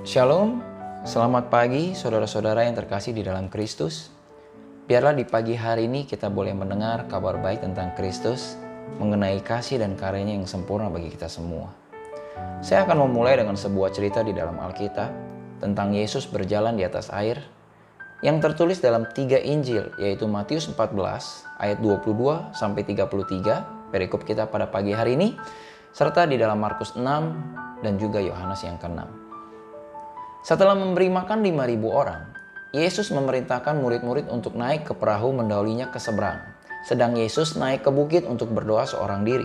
Shalom, selamat pagi saudara-saudara yang terkasih di dalam Kristus. Biarlah di pagi hari ini kita boleh mendengar kabar baik tentang Kristus, mengenai kasih dan karyanya yang sempurna bagi kita semua. Saya akan memulai dengan sebuah cerita di dalam Alkitab tentang Yesus berjalan di atas air yang tertulis dalam 3 Injil, yaitu Matius 14 ayat 22 sampai 33 perikop kita pada pagi hari ini, serta di dalam Markus 6 dan juga Yohanes yang ke-6. Setelah memberi makan 5.000 orang, Yesus memerintahkan murid-murid untuk naik ke perahu mendahulunya ke seberang. Sedang Yesus naik ke bukit untuk berdoa seorang diri.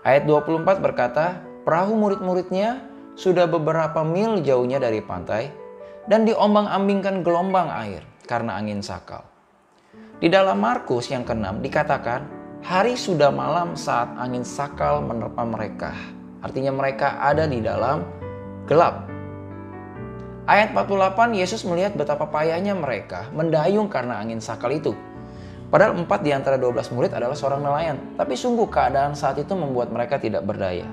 Ayat 24 berkata, perahu murid-muridnya sudah beberapa mil jauhnya dari pantai dan diombang-ambingkan gelombang air karena angin sakal. Di dalam Markus yang ke-6 dikatakan, hari sudah malam saat angin sakal menerpa mereka. Artinya mereka ada di dalam gelap. Ayat 48, Yesus melihat betapa payahnya mereka mendayung karena angin sakal itu. Padahal 4 di antara 12 murid adalah seorang nelayan. Tapi sungguh keadaan saat itu membuat mereka tidak berdaya.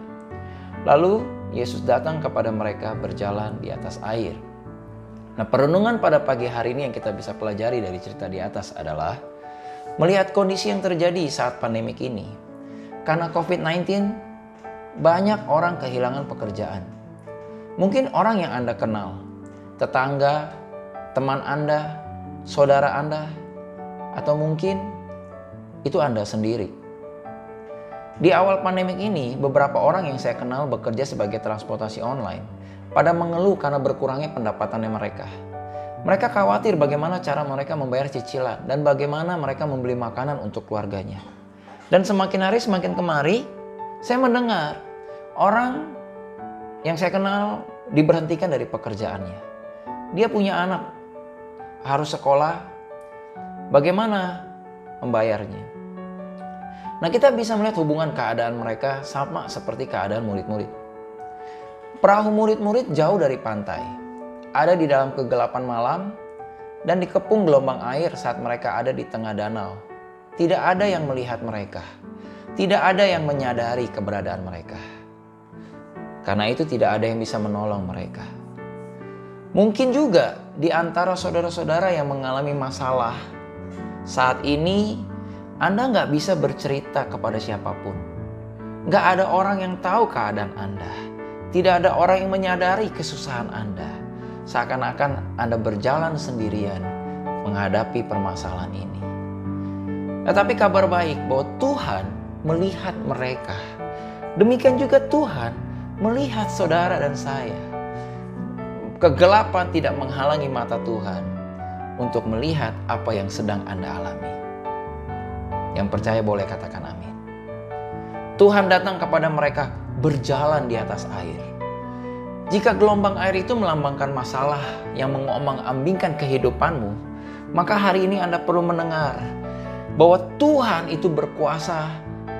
Lalu Yesus datang kepada mereka berjalan di atas air. Nah, perenungan pada pagi hari ini yang kita bisa pelajari dari cerita di atas adalah melihat kondisi yang terjadi saat pandemik ini. Karena COVID-19, banyak orang kehilangan pekerjaan. Mungkin orang yang Anda kenal, tetangga, teman Anda, saudara Anda, atau mungkin itu Anda sendiri. Di awal pandemik ini, beberapa orang yang saya kenal bekerja sebagai transportasi online pada mengeluh karena berkurangnya pendapatannya mereka. Mereka khawatir bagaimana cara mereka membayar cicilan dan bagaimana mereka membeli makanan untuk keluarganya. Dan semakin hari semakin kemari, saya mendengar orang yang saya kenal diberhentikan dari pekerjaannya. Dia punya anak, harus sekolah, bagaimana membayarnya? Nah, kita bisa melihat hubungan keadaan mereka sama seperti keadaan murid-murid. Perahu murid-murid jauh dari pantai, ada di dalam kegelapan malam, dan dikepung gelombang air saat mereka ada di tengah danau. Tidak ada yang melihat mereka, tidak ada yang menyadari keberadaan mereka. Karena itu tidak ada yang bisa menolong mereka. Mungkin juga di antara saudara-saudara yang mengalami masalah saat ini, Anda nggak bisa bercerita kepada siapapun. Nggak ada orang yang tahu keadaan Anda. Tidak ada orang yang menyadari kesusahan Anda. Seakan-akan Anda berjalan sendirian menghadapi permasalahan ini. Tetapi kabar baik bahwa Tuhan melihat mereka. Demikian juga Tuhan melihat saudara dan saya. Kegelapan tidak menghalangi mata Tuhan untuk melihat apa yang sedang Anda alami. Yang percaya boleh katakan amin. Tuhan datang kepada mereka berjalan di atas air. Jika gelombang air itu melambangkan masalah yang mengombang-ambingkan kehidupanmu, maka hari ini Anda perlu mendengar bahwa Tuhan itu berkuasa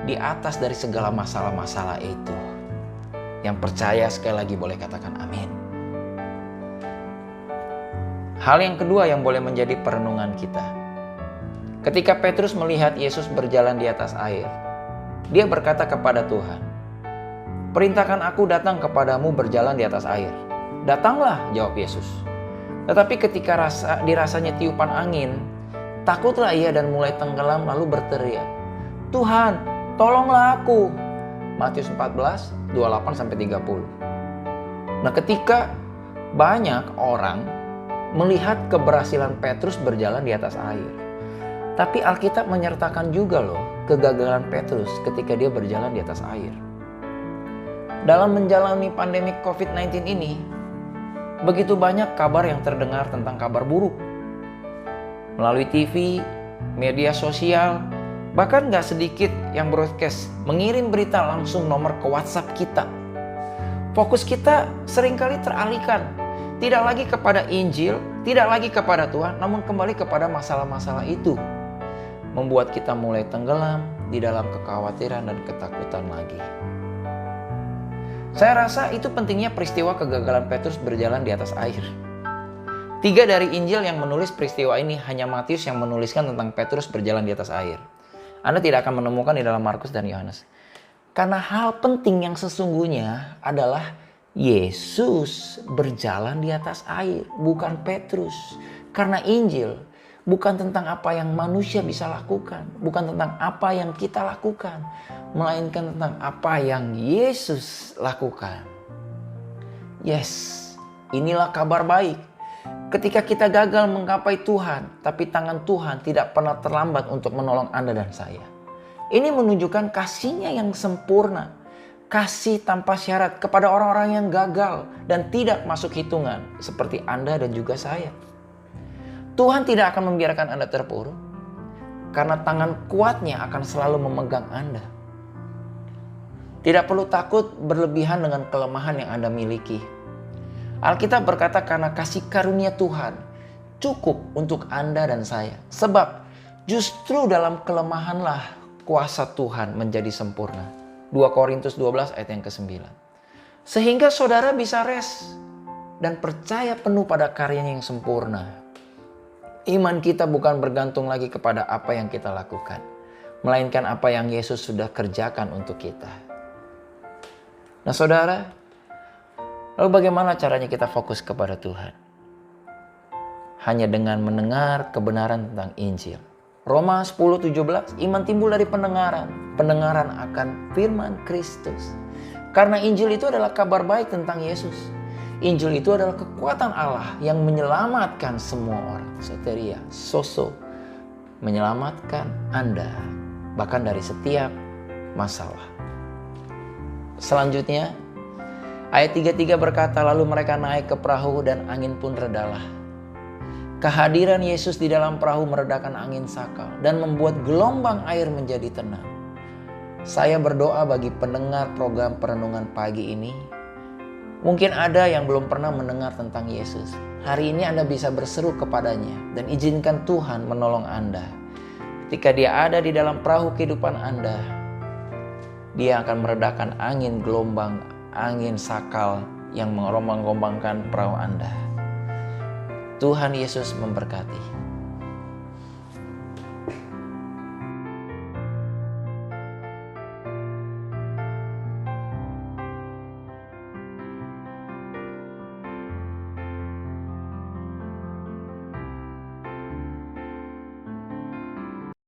di atas dari segala masalah-masalah itu. Yang percaya sekali lagi boleh katakan amin. Hal yang kedua yang boleh menjadi perenungan kita. Ketika Petrus melihat Yesus berjalan di atas air, dia berkata kepada Tuhan, "Perintahkan aku datang kepadamu berjalan di atas air." "Datanglah," jawab Yesus. Tetapi ketika dirasanya tiupan angin, takutlah ia dan mulai tenggelam lalu berteriak, "Tuhan, tolonglah aku." Matius 14, 28-30. Nah, ketika banyak orang melihat keberhasilan Petrus berjalan di atas air, tapi Alkitab menyertakan juga loh kegagalan Petrus ketika dia berjalan di atas air. Dalam menjalani pandemi COVID-19 ini, begitu banyak kabar yang terdengar tentang kabar buruk. Melalui TV, media sosial, bahkan gak sedikit yang broadcast mengirim berita langsung nomor ke WhatsApp kita. Fokus kita seringkali teralihkan. Tidak lagi kepada Injil, tidak lagi kepada Tuhan, namun kembali kepada masalah-masalah itu. Membuat kita mulai tenggelam di dalam kekhawatiran dan ketakutan lagi. Saya rasa itu pentingnya peristiwa kegagalan Petrus berjalan di atas air. 3 dari Injil yang menulis peristiwa ini, hanya Matius yang menuliskan tentang Petrus berjalan di atas air. Anda tidak akan menemukan di dalam Markus dan Yohanes. Karena hal penting yang sesungguhnya adalah Yesus berjalan di atas air, bukan Petrus. Karena Injil bukan tentang apa yang manusia bisa lakukan, bukan tentang apa yang kita lakukan, melainkan tentang apa yang Yesus lakukan. Yes, inilah kabar baik. Ketika kita gagal menggapai Tuhan, tapi tangan Tuhan tidak pernah terlambat untuk menolong Anda dan saya. Ini menunjukkan kasih-Nya yang sempurna. Kasih tanpa syarat kepada orang-orang yang gagal dan tidak masuk hitungan seperti Anda dan juga saya. Tuhan tidak akan membiarkan Anda terpuruk karena tangan kuat-Nya akan selalu memegang Anda. Tidak perlu takut berlebihan dengan kelemahan yang Anda miliki. Alkitab berkata karena kasih karunia Tuhan cukup untuk Anda dan saya. Sebab justru dalam kelemahanlah kuasa Tuhan menjadi sempurna. 2 Korintus 12 ayat yang ke-9. Sehingga saudara bisa rest dan percaya penuh pada karyanya yang sempurna. Iman kita bukan bergantung lagi kepada apa yang kita lakukan, melainkan apa yang Yesus sudah kerjakan untuk kita. Nah saudara, lalu bagaimana caranya kita fokus kepada Tuhan? Hanya dengan mendengar kebenaran tentang Injil. Roma 10:17, iman timbul dari pendengaran. Pendengaran akan firman Kristus. Karena Injil itu adalah kabar baik tentang Yesus. Injil itu adalah kekuatan Allah yang menyelamatkan semua orang. Soteria, soso, menyelamatkan Anda bahkan dari setiap masalah. Selanjutnya, ayat 33 berkata, lalu mereka naik ke perahu dan angin pun redalah. Kehadiran Yesus di dalam perahu meredakan angin sakal dan membuat gelombang air menjadi tenang. Saya berdoa bagi pendengar program perenungan pagi ini. Mungkin ada yang belum pernah mendengar tentang Yesus. Hari ini Anda bisa berseru kepadanya dan izinkan Tuhan menolong Anda. Ketika Dia ada di dalam perahu kehidupan Anda, Dia akan meredakan angin gelombang, angin sakal yang mengombang-ombangkan perahu Anda. Tuhan Yesus memberkati.